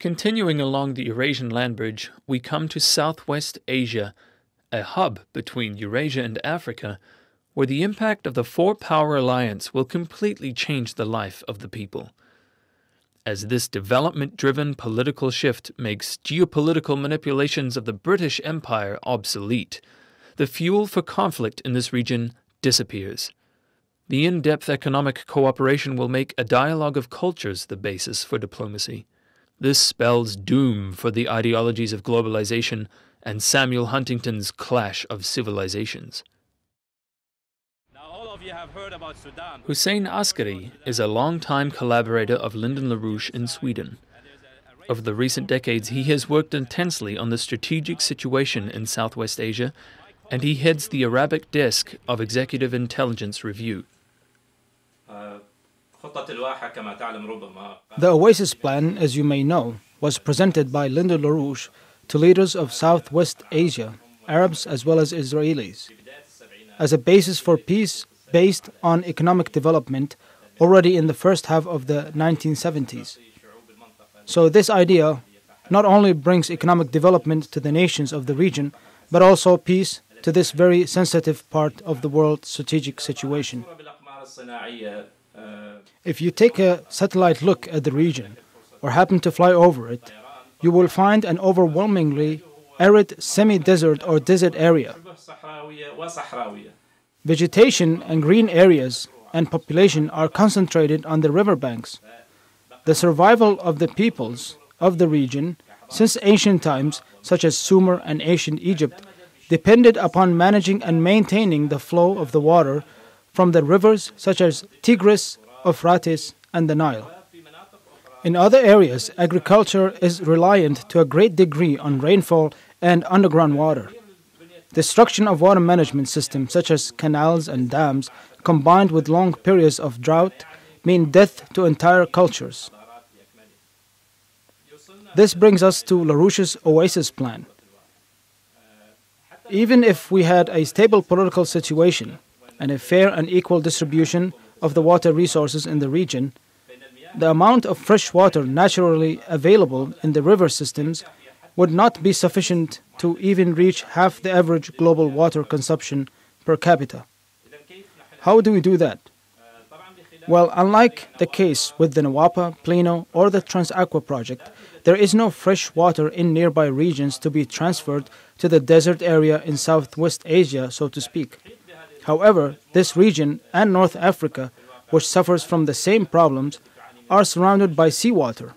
Continuing along the Eurasian land bridge, we come to Southwest Asia, a hub between Eurasia and Africa, where the impact of the four-power alliance will completely change the life of the people. As this development-driven political shift makes geopolitical manipulations of the British Empire obsolete, the fuel for conflict in this region disappears. The in-depth economic cooperation will make a dialogue of cultures the basis for diplomacy. This spells doom for the ideologies of globalization and Samuel Huntington's clash of civilizations. Now, all of you have heard about Sudan. Hussein Askari is a long-time collaborator of Lyndon LaRouche in Sweden. Over the recent decades, he has worked intensely on the strategic situation in Southwest Asia, and he heads the Arabic desk of Executive Intelligence Review. The Oasis plan, as you may know, was presented by Lyndon LaRouche to leaders of Southwest Asia, Arabs as well as Israelis, as a basis for peace based on economic development already in the first half of the 1970s. So this idea not only brings economic development to the nations of the region, but also peace to this very sensitive part of the world's strategic situation. If you take a satellite look at the region, or happen to fly over it, you will find an overwhelmingly arid semi-desert or desert area. Vegetation and green areas and population are concentrated on the riverbanks. The survival of the peoples of the region, since ancient times, such as Sumer and ancient Egypt, depended upon managing and maintaining the flow of the water from the rivers such as Tigris, Euphrates, and the Nile. In other areas, agriculture is reliant to a great degree on rainfall and underground water. Destruction of water management systems such as canals and dams, combined with long periods of drought, mean death to entire cultures. This brings us to LaRouche's Oasis plan. Even if we had a stable political situation and a fair and equal distribution of the water resources in the region, the amount of fresh water naturally available in the river systems would not be sufficient to even reach half the average global water consumption per capita. How do we do that? Well, unlike the case with the Nawapa, Plano, or the Transaqua project, there is no fresh water in nearby regions to be transferred to the desert area in Southwest Asia, so to speak. However, this region and North Africa, which suffers from the same problems, are surrounded by seawater.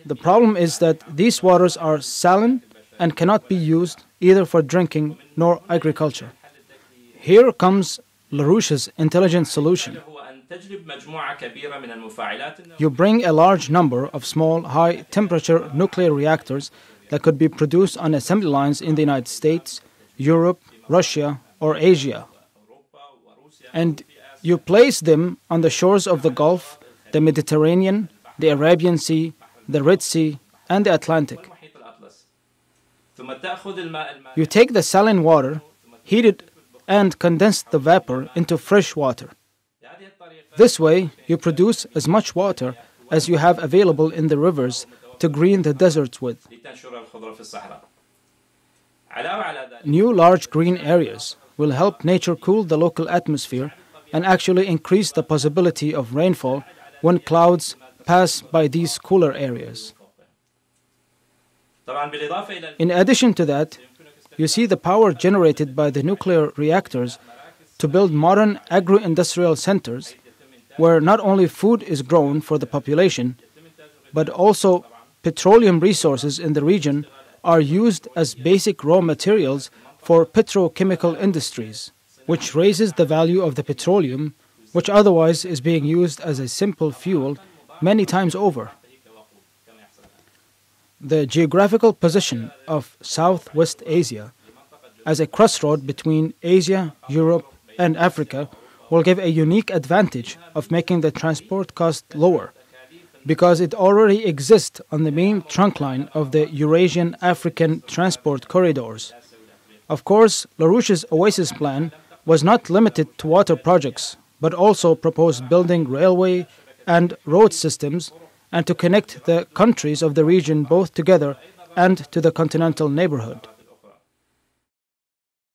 The problem is that these waters are saline and cannot be used either for drinking nor agriculture. Here comes LaRouche's intelligent solution. You bring a large number of small, high-temperature nuclear reactors that could be produced on assembly lines in the United States, Europe, Russia, or Asia. And you place them on the shores of the Gulf, the Mediterranean, the Arabian Sea, the Red Sea, and the Atlantic. You take the saline water, heat it, and condense the vapor into fresh water. This way, you produce as much water as you have available in the rivers to green the deserts with. New large green areas will help nature cool the local atmosphere and actually increase the possibility of rainfall when clouds pass by these cooler areas. In addition to that, you see the power generated by the nuclear reactors to build modern agro-industrial centers where not only food is grown for the population, but also petroleum resources in the region are used as basic raw materials for petrochemical industries, which raises the value of the petroleum, which otherwise is being used as a simple fuel many times over. The geographical position of Southwest Asia as a crossroad between Asia, Europe, and Africa will give a unique advantage of making the transport cost lower, because it already exists on the main trunk line of the Eurasian African transport corridors. Of course, LaRouche's Oasis plan was not limited to water projects, but also proposed building railway, and road systems, and to connect the countries of the region both together and to the continental neighborhood.